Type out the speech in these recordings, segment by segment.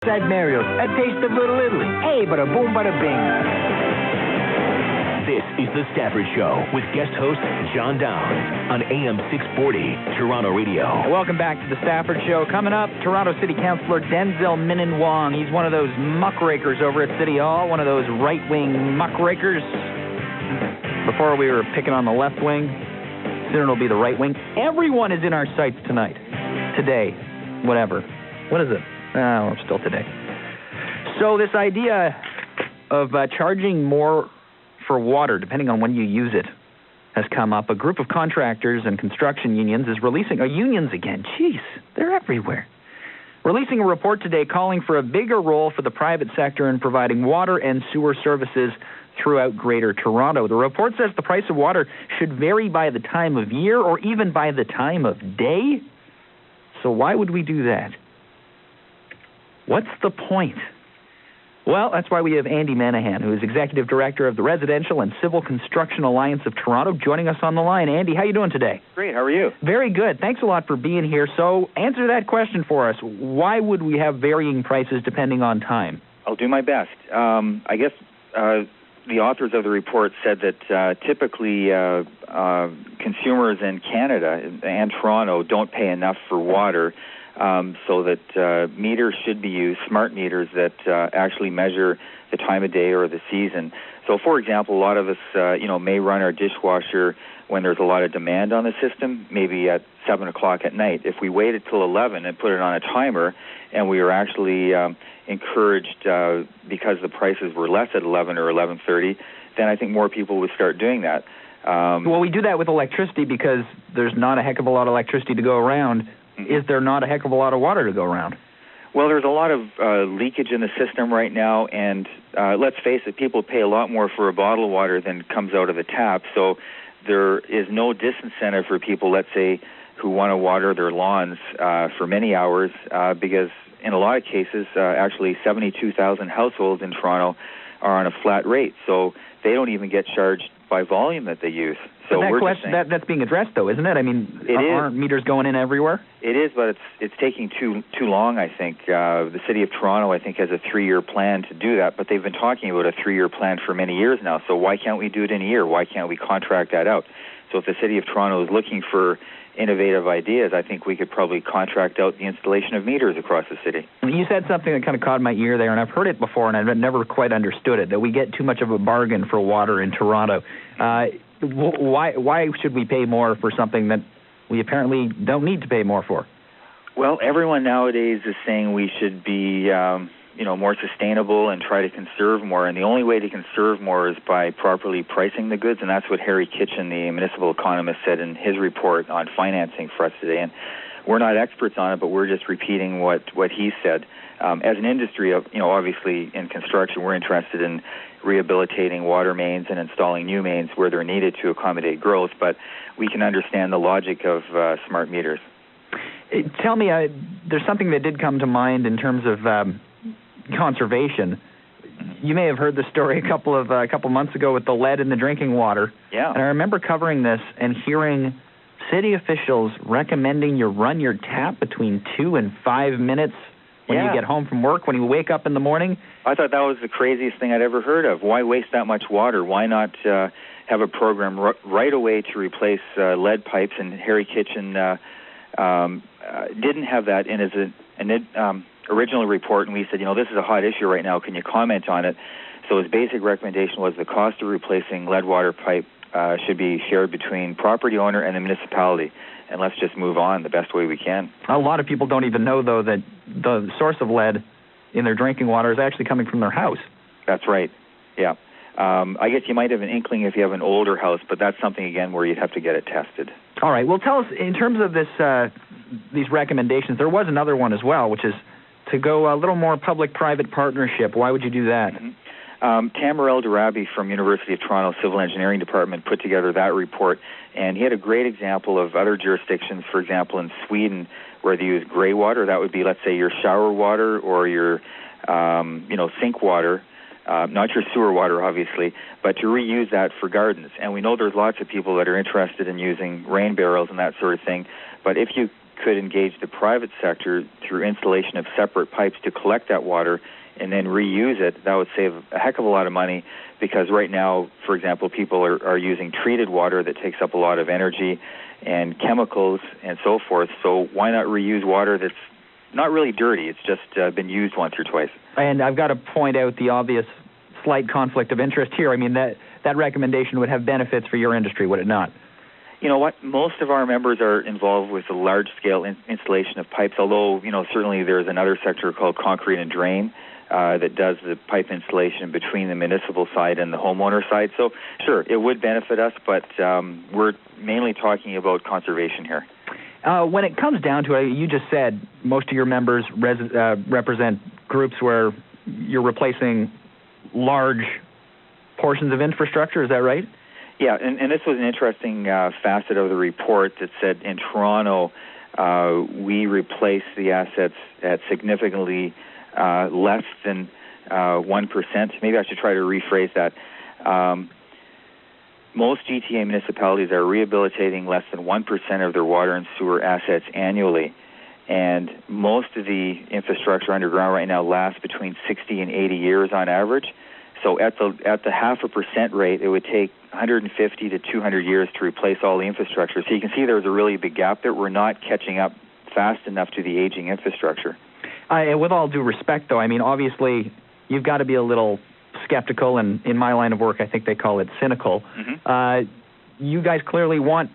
At Mario's, a taste of Little Italy. Hey, bada boom, bada bing. This is The Stafford Show with guest host John Downs on AM 640 Toronto Radio. Welcome back to The Stafford Show. Coming up, Toronto City Councillor Denzel Minnan-Wong. He's one of those muckrakers over at City Hall, one of those right-wing muckrakers. Before we were picking on the left wing, soon it'll be the right wing. Everyone is in our sights tonight. Today. Whatever. What is it? Oh, still today. So this idea of charging more for water, depending on when you use it, has come up. A group of contractors and construction unions is releasing... unions again. Jeez, they're everywhere. Releasing a report today calling for a bigger role for the private sector in providing water and sewer services throughout Greater Toronto. The report says the price of water should vary by the time of year or even by the time of day. So why would we do that? What's the point? Well, that's why we have Andy Manahan, who is Executive Director of the Residential and Civil Construction Alliance of Toronto, joining us on the line. Andy, how are you doing today? Great. How are you? Very good. Thanks a lot for being here. So answer that question for us. Why would we have varying prices depending on time? I'll do my best. I guess the authors of the report said that typically consumers in Canada and Toronto don't pay enough for water. So that meters should be used, smart meters that actually measure the time of day or the season. So, for example, a lot of us, may run our dishwasher when there's a lot of demand on the system, maybe at 7 o'clock at night. If we waited till 11 and put it on a timer, and we were actually encouraged because the prices were less at 11 or 11:30, then I think more people would start doing that. Well, we do that with electricity because there's not a heck of a lot of electricity to go around. Is there not a heck of a lot of water to go around? Well, there's a lot of leakage in the system right now, and let's face it, people pay a lot more for a bottle of water than comes out of the tap, so there is no disincentive for people, let's say, who want to water their lawns for many hours, because in a lot of cases, actually 72,000 households in Toronto are on a flat rate, so they don't even get charged by volume that they use. So but that question, that's being addressed, though, isn't it? I mean, aren't meters going in everywhere? It is, but it's taking too long, I think. The City of Toronto, I think, has a 3-year plan to do that, but they've been talking about a 3-year plan for many years now, so why can't we do it in a year? Why can't we contract that out? So if the City of Toronto is looking for innovative ideas, I think we could probably contract out the installation of meters across the city. You said something that kind of caught my ear there, and I've heard it before, and I've never quite understood it, that we get too much of a bargain for water in Toronto. Why should we pay more for something that we apparently don't need to pay more for? Well, everyone nowadays is saying we should be more sustainable and try to conserve more, and the only way to conserve more is by properly pricing the goods, and that's what Harry Kitchen, the municipal economist, said in his report on financing for us today. And we're not experts on it, but we're just repeating what he said. As an industry, obviously in construction, we're interested in rehabilitating water mains and installing new mains where they're needed to accommodate growth, but we can understand the logic of smart meters. Tell me, there's something that did come to mind in terms of conservation. You may have heard the story a couple months ago with the lead in the drinking water. Yeah. And I remember covering this and hearing city officials recommending you run your tap between 2 and 5 minutes when you get home from work, when you wake up in the morning. I thought that was the craziest thing I'd ever heard of. Why waste that much water? Why not have a program right away to replace lead pipes? And Harry Kitchen didn't have that in his original report, and we said, this is a hot issue right now. Can you comment on it? So his basic recommendation was the cost of replacing lead water pipe should be shared between property owner and the municipality. And let's just move on the best way we can. A lot of people don't even know, though, that the source of lead in their drinking water is actually coming from their house. That's right, yeah. I guess you might have an inkling if you have an older house, but that's something, again, where you'd have to get it tested. All right, well, tell us, in terms of these recommendations, there was another one as well, which is to go a little more public-private partnership. Why would you do that? Mm-hmm. Tamer El-Darabi from University of Toronto Civil Engineering Department put together that report, and he had a great example of other jurisdictions, for example, in Sweden, where they use gray water. That would be, let's say, your shower water or your, sink water, not your sewer water, obviously, but to reuse that for gardens. And we know there's lots of people that are interested in using rain barrels and that sort of thing, but if you could engage the private sector through installation of separate pipes to collect that water and then reuse it, that would save a heck of a lot of money, because right now, for example, people are using treated water that takes up a lot of energy and chemicals and so forth. So why not reuse water that's not really dirty? It's just been used once or twice. And I've got to point out the obvious slight conflict of interest here. I mean, that recommendation would have benefits for your industry, would it not? You know what? Most of our members are involved with the large-scale installation of pipes, although, certainly there's another sector called concrete and drain that does the pipe installation between the municipal side and the homeowner side. So, sure, it would benefit us, but we're mainly talking about conservation here. When it comes down to it, you just said most of your members represent groups where you're replacing large portions of infrastructure. Is that right? Yeah, and this was an interesting facet of the report that said in Toronto we replace the assets at significantly less than 1%. Maybe I should try to rephrase that. Most GTA municipalities are rehabilitating less than 1% of their water and sewer assets annually, and most of the infrastructure underground right now lasts between 60 and 80 years on average. So at the 0.5% rate, it would take 150 to 200 years to replace all the infrastructure. So you can see there's a really big gap there. We're not catching up fast enough to the aging infrastructure. With all due respect, though, I mean, obviously, you've got to be a little skeptical, and in my line of work, I think they call it cynical. Mm-hmm. You guys clearly want,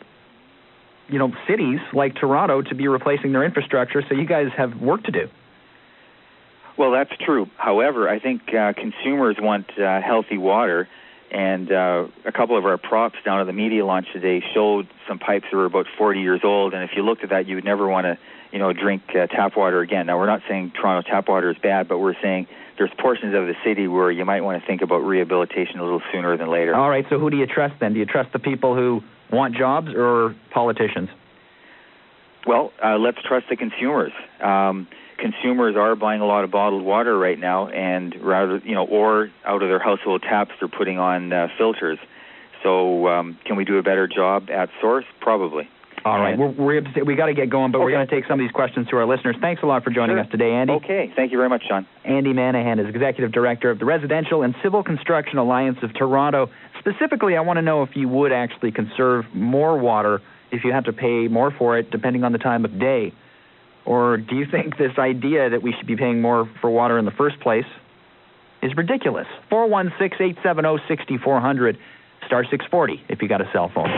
cities like Toronto to be replacing their infrastructure, so you guys have work to do. Well, that's true. However, I think consumers want healthy water, and a couple of our props down at the media launch today showed some pipes that were about 40 years old, and if you looked at that, you would never want to, drink tap water again. Now, we're not saying Toronto tap water is bad, but we're saying there's portions of the city where you might want to think about rehabilitation a little sooner than later. All right, so who do you trust then? Do you trust the people who want jobs or politicians? Well, let's trust the consumers. Consumers are buying a lot of bottled water right now, and rather, or out of their household taps, they're putting on filters. So can we do a better job at source? Probably. All right. We got to get going, but we're going to take some of these questions to our listeners. Thanks a lot for joining us today, Andy. Okay. Thank you very much, John. Andy Manahan is Executive Director of the Residential and Civil Construction Alliance of Toronto. Specifically, I want to know if you would actually conserve more water if you had to pay more for it, depending on the time of day. Or do you think this idea that we should be paying more for water in the first place is ridiculous? 416-870-6400, *640 if you got a cell phone.